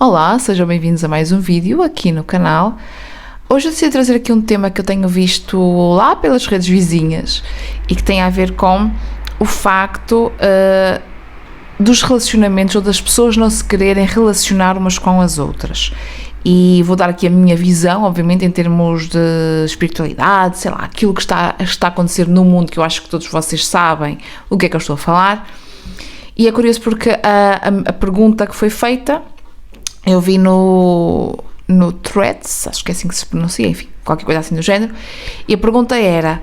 Olá, sejam bem-vindos a mais um vídeo aqui no canal. Hoje eu decidi trazer aqui um tema que eu tenho visto lá pelas redes vizinhas e que tem a ver com o facto dos relacionamentos ou das pessoas não se quererem relacionar umas com as outras. E vou dar aqui a minha visão, obviamente, em termos de espiritualidade, sei lá, aquilo que está a acontecer no mundo, que eu acho que todos vocês sabem o que é que eu estou a falar. E é curioso porque a pergunta que foi feita, eu vi no Threads, acho que é assim que se pronuncia, enfim, qualquer coisa assim do género, e a pergunta era: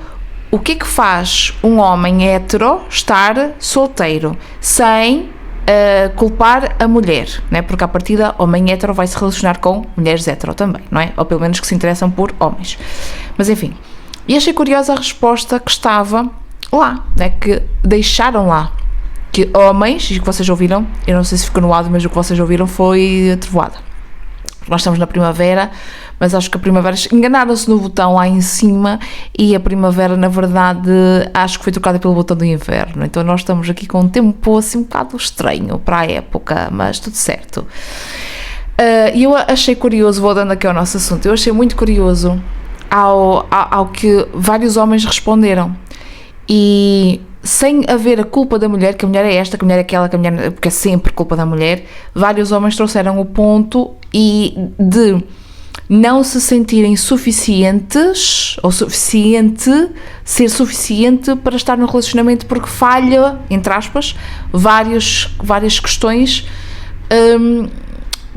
o que é que faz um homem hétero estar solteiro sem culpar a mulher, não é? Porque à partida homem hétero vai se relacionar com mulheres hétero também, não é? Ou pelo menos que se interessam por homens. Mas enfim, e achei curiosa a resposta que estava lá, né? Que deixaram lá, que homens, e que vocês ouviram, eu não sei se ficou no áudio, mas o que vocês ouviram foi a trovoada. Nós estamos na primavera, mas acho que a primavera, enganaram-se no botão lá em cima e a primavera, na verdade, acho que foi trocada pelo botão do inverno. Então nós estamos aqui com um tempo assim um bocado estranho para a época, mas tudo certo. E eu achei curioso, vou dando aqui ao nosso assunto, eu achei muito curioso ao que vários homens responderam. E sem haver a culpa da mulher, que a mulher é esta, que a mulher é aquela, que a mulher, porque é sempre culpa da mulher, vários homens trouxeram o ponto e de não se sentirem suficientes, ou ser suficiente para estar no relacionamento porque falha, entre aspas, várias questões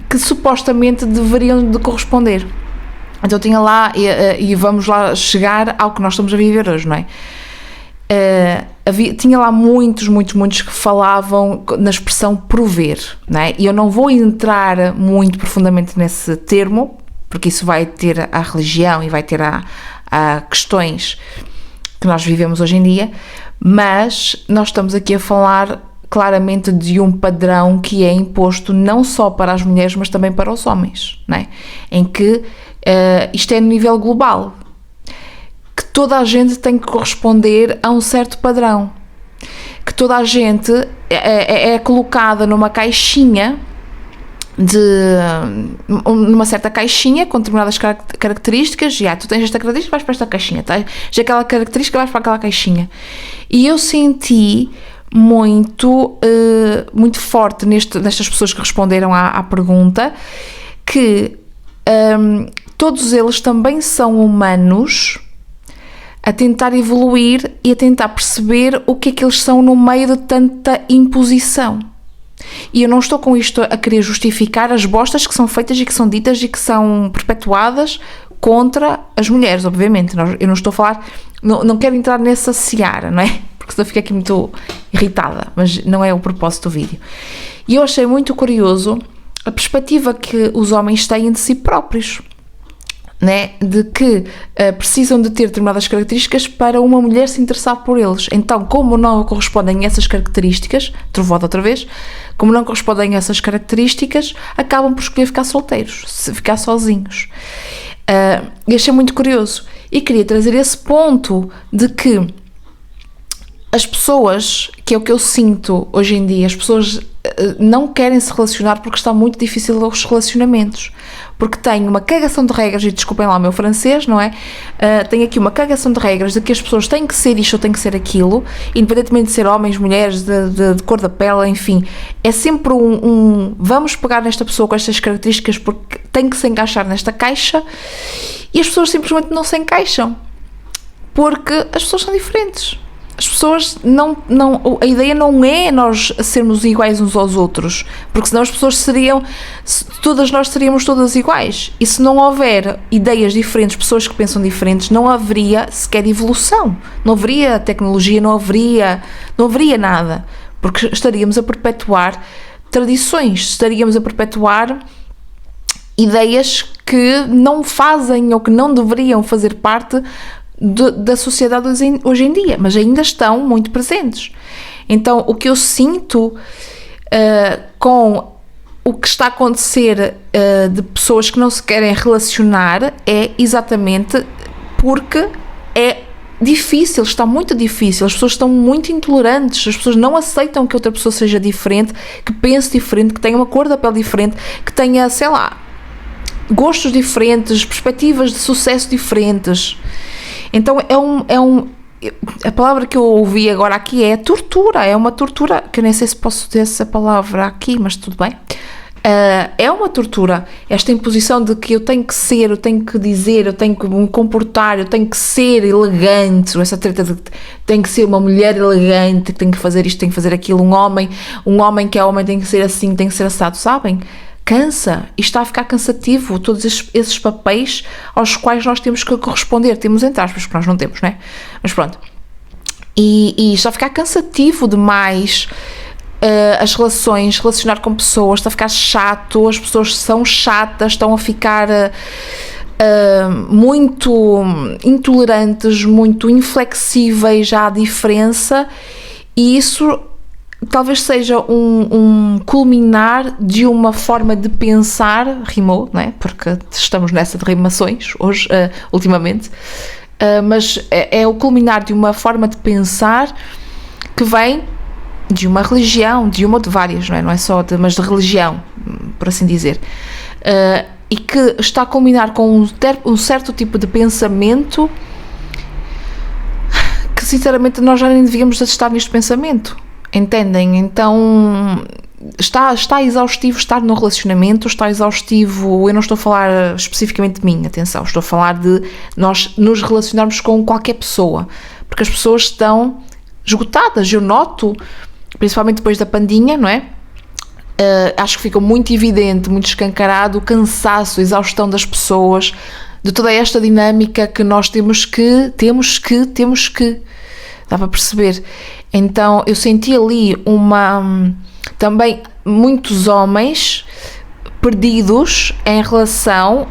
que supostamente deveriam de corresponder. Então tinha lá, e vamos lá chegar ao que nós estamos a viver hoje, não é? Tinha lá muitos que falavam na expressão prover, não é? E eu não vou entrar muito profundamente nesse termo, porque isso vai ter a religião e vai ter a questões que nós vivemos hoje em dia, mas nós estamos aqui a falar claramente de um padrão que é imposto não só para as mulheres, mas também para os homens, não é? Em que isto é no nível global, que toda a gente tem que corresponder a um certo padrão, que toda a gente é colocada numa caixinha, numa certa caixinha com determinadas características. Tu tens esta característica, vais para esta caixinha, tá? Já aquela característica, vais para aquela caixinha. E eu senti muito forte nestas pessoas que responderam à pergunta que todos eles também são humanos a tentar evoluir e a tentar perceber o que é que eles são no meio de tanta imposição. E eu não estou com isto a querer justificar as bostas que são feitas e que são ditas e que são perpetuadas contra as mulheres, obviamente. Eu não estou a falar, não quero entrar nessa seara, não é? Porque senão fico aqui muito irritada, mas não é o propósito do vídeo. E eu achei muito curioso a perspectiva que os homens têm de si próprios, né? De que precisam de ter determinadas características para uma mulher se interessar por eles. Então, como não correspondem a essas características, trovoada outra vez, como não correspondem a essas características, acabam por escolher ficar solteiros, ficar sozinhos. E achei muito curioso e queria trazer esse ponto de que as pessoas, que é o que eu sinto hoje em dia, as pessoas não querem se relacionar porque está muito difícil os relacionamentos, porque tem uma cagação de regras, e desculpem lá o meu francês, não é? Tem aqui uma cagação de regras de que as pessoas têm que ser isto ou têm que ser aquilo, independentemente de ser homens, mulheres, de cor da pele, enfim, é sempre vamos pegar nesta pessoa com estas características porque tem que se encaixar nesta caixa, e as pessoas simplesmente não se encaixam, porque as pessoas são diferentes. As pessoas a ideia não é nós sermos iguais uns aos outros, porque senão as pessoas nós seríamos todas iguais, e se não houver ideias diferentes, pessoas que pensam diferentes, não haveria sequer evolução, não haveria tecnologia, não haveria nada, porque estaríamos a perpetuar tradições, estaríamos a perpetuar ideias que não fazem ou que não deveriam fazer parte da sociedade hoje em dia, mas ainda estão muito presentes. Então, o que eu sinto com o que está a acontecer de pessoas que não se querem relacionar é exatamente porque é difícil, está muito difícil, as pessoas estão muito intolerantes, as pessoas não aceitam que outra pessoa seja diferente, que pense diferente, que tenha uma cor da pele diferente, que tenha, sei lá, gostos diferentes, perspectivas de sucesso diferentes. Então a palavra que eu ouvi agora aqui é tortura, é uma tortura, que eu nem sei se posso ter essa palavra aqui, mas tudo bem. É uma tortura, esta imposição de que eu tenho que ser, eu tenho que dizer, eu tenho que me comportar, eu tenho que ser elegante, essa treta de que tenho que ser uma mulher elegante, que tenho que fazer isto, tenho que fazer aquilo, um homem que é homem tem que ser assim, tem que ser assado, sabem? Cansa, e está a ficar cansativo, todos esses papéis aos quais nós temos que corresponder, temos entre aspas, porque nós não temos, né? Mas pronto, e está a ficar cansativo demais. As relações, relacionar com pessoas, está a ficar chato, as pessoas são chatas, estão a ficar muito intolerantes, muito inflexíveis à diferença, e isso talvez seja um culminar de uma forma de pensar, rimou, não é? Porque estamos nessa de rimações hoje, ultimamente, mas é o culminar de uma forma de pensar que vem de uma religião, de uma ou de várias, não é só mas de religião, por assim dizer, e que está a culminar com um certo tipo de pensamento que sinceramente nós já nem devíamos estar neste pensamento, entendem? Então está exaustivo estar no relacionamento, está exaustivo, eu não estou a falar especificamente de mim, atenção, estou a falar de nós nos relacionarmos com qualquer pessoa, porque as pessoas estão esgotadas, eu noto, principalmente depois da pandemia, não é? Acho que ficou muito evidente, muito escancarado o cansaço, a exaustão das pessoas, de toda esta dinâmica que nós temos que, dá para perceber. Então eu senti ali também muitos homens perdidos em relação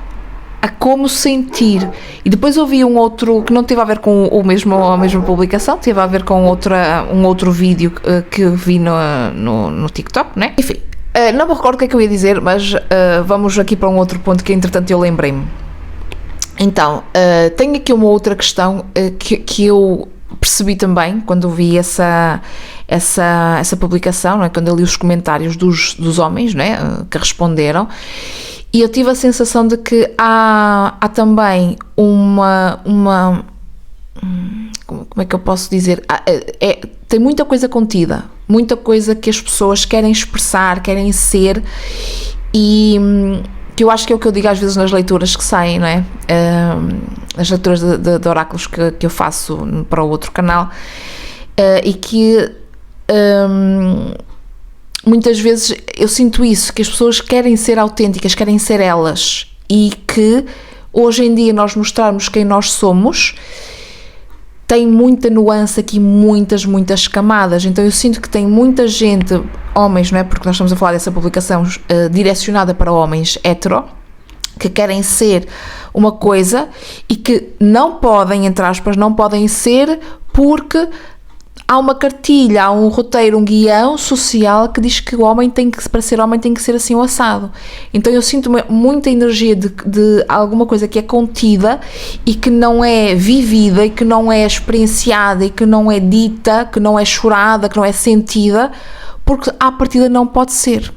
a como sentir, e depois ouvi um outro que não teve a ver com a mesma publicação, teve a ver com um outro vídeo que eu vi no TikTok, né? Enfim, não me recordo o que é que eu ia dizer, mas vamos aqui para um outro ponto que entretanto eu lembrei-me. Então, tenho aqui uma outra questão que eu percebi também quando vi essa publicação, não é? Quando eu li os comentários dos homens, né, que responderam. E eu tive a sensação de que há também como é que eu posso dizer? Tem muita coisa contida, muita coisa que as pessoas querem expressar, querem ser, e que eu acho que é o que eu digo às vezes nas leituras que saem, não é? As leituras de oráculos que eu faço para o outro canal, e que muitas vezes eu sinto isso, que as pessoas querem ser autênticas, querem ser elas, e que hoje em dia nós mostrarmos quem nós somos tem muita nuance aqui, muitas camadas. Então eu sinto que tem muita gente, homens, não é? Porque nós estamos a falar dessa publicação direcionada para homens hetero, que querem ser uma coisa e que não podem, entre aspas, não podem ser porque há uma cartilha, há um roteiro, um guião social que diz que o homem para ser homem tem que ser assim o assado. Então eu sinto muita energia de alguma coisa que é contida e que não é vivida e que não é experienciada e que não é dita, que não é chorada, que não é sentida, porque à partida não pode ser.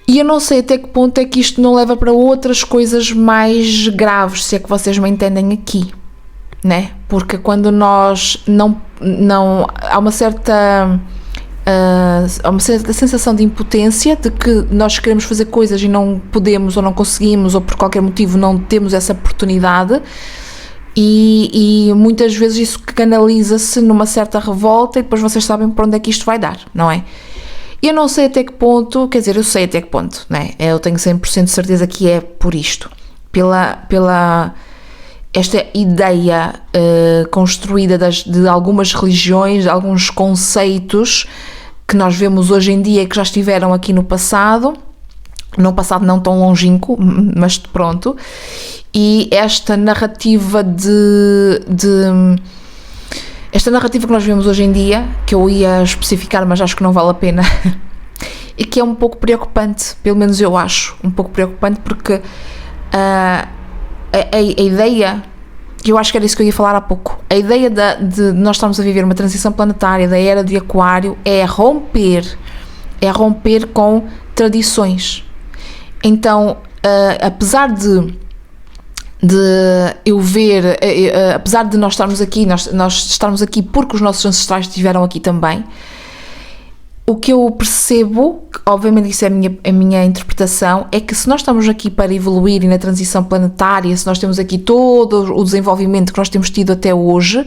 E eu não sei até que ponto é que isto não leva para outras coisas mais graves, se é que vocês me entendem aqui. Né? Porque quando nós não há uma certa sensação de impotência, de que nós queremos fazer coisas e não podemos ou não conseguimos, ou por qualquer motivo não temos essa oportunidade, e muitas vezes isso canaliza-se numa certa revolta, e depois vocês sabem para onde é que isto vai dar, não é? Eu não sei até que ponto, quer dizer, eu sei até que ponto, né? Eu tenho 100% de certeza que é por isto, pela esta ideia construída de algumas religiões, de alguns conceitos que nós vemos hoje em dia, que já estiveram aqui no passado não tão longínquo, mas pronto, e esta narrativa esta narrativa que nós vemos hoje em dia, que eu ia especificar, mas acho que não vale a pena, e que é um pouco preocupante, pelo menos eu acho, um pouco preocupante, porque a ideia que eu acho que era isso que eu ia falar há pouco. A ideia de nós estarmos a viver uma transição planetária da era de Aquário é romper com tradições. Então, apesar de eu ver, apesar de nós estarmos aqui, nós estarmos aqui porque os nossos ancestrais estiveram aqui também, o que eu percebo, obviamente isso é a minha interpretação, é que se nós estamos aqui para evoluir e na transição planetária, se nós temos aqui todo o desenvolvimento que nós temos tido até hoje,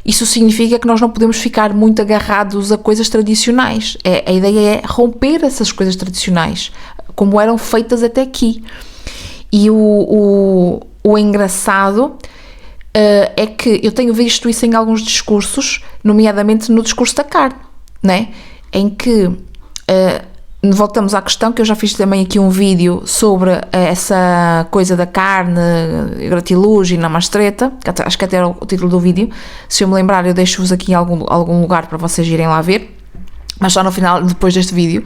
isso significa que nós não podemos ficar muito agarrados a coisas tradicionais. A ideia é romper essas coisas tradicionais, como eram feitas até aqui. E o engraçado é que eu tenho visto isso em alguns discursos, nomeadamente no discurso da carne, né? Em que voltamos à questão que eu já fiz também aqui um vídeo sobre essa coisa da carne, gratiluz e namastreta, que acho que até era o título do vídeo. Se eu me lembrar, eu deixo-vos aqui em algum lugar para vocês irem lá ver, mas só no final, depois deste vídeo,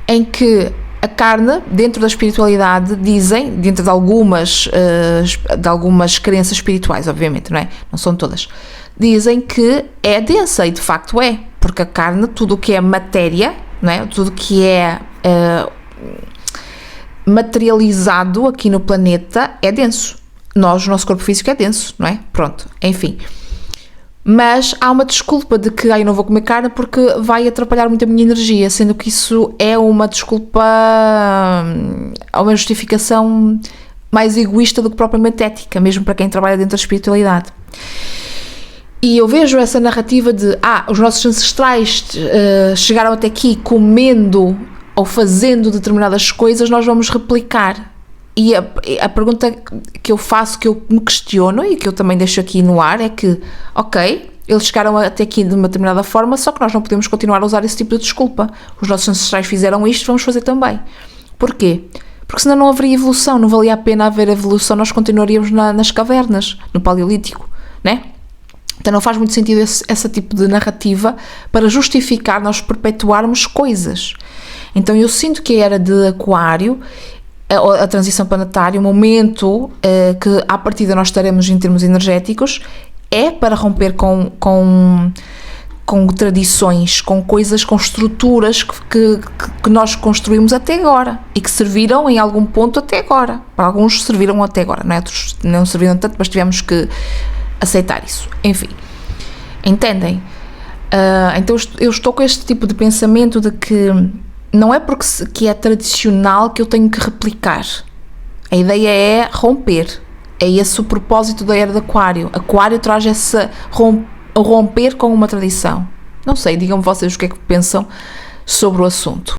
em que a carne, dentro da espiritualidade, dizem, dentro de algumas crenças espirituais, obviamente, não é? Não são todas, dizem que é densa, e de facto é, porque a carne, tudo o que é matéria, não é? Tudo o que é materializado aqui no planeta é denso. O nosso corpo físico é denso, não é? Pronto, enfim. Mas há uma desculpa de que eu não vou comer carne porque vai atrapalhar muito a minha energia, sendo que isso é uma desculpa, uma justificação mais egoísta do que propriamente ética, mesmo para quem trabalha dentro da espiritualidade. E eu vejo essa narrativa de os nossos ancestrais chegaram até aqui comendo ou fazendo determinadas coisas, nós vamos replicar. E a pergunta que eu faço, que eu me questiono e que eu também deixo aqui no ar é que, ok, eles chegaram até aqui de uma determinada forma, só que nós não podemos continuar a usar esse tipo de desculpa. Os nossos ancestrais fizeram isto, vamos fazer também. Porquê? Porque senão não haveria evolução, não valia a pena haver evolução, nós continuaríamos nas cavernas, no Paleolítico, né? Então não faz muito sentido esse tipo de narrativa para justificar nós perpetuarmos coisas. Então eu sinto que a era de Aquário, a transição planetária, o momento que à partida nós estaremos em termos energéticos, é para romper com tradições, com coisas, com estruturas que nós construímos até agora e que serviram em algum ponto até agora. Para alguns serviram até agora, não é? Outros não serviram tanto, mas tivemos que aceitar isso. Enfim, entendem? Então eu estou com este tipo de pensamento de que não é porque que é tradicional que eu tenho que replicar. A ideia é romper. É esse o propósito da era de Aquário. Aquário traz esse romper com uma tradição. Não sei, digam-me vocês o que é que pensam sobre o assunto.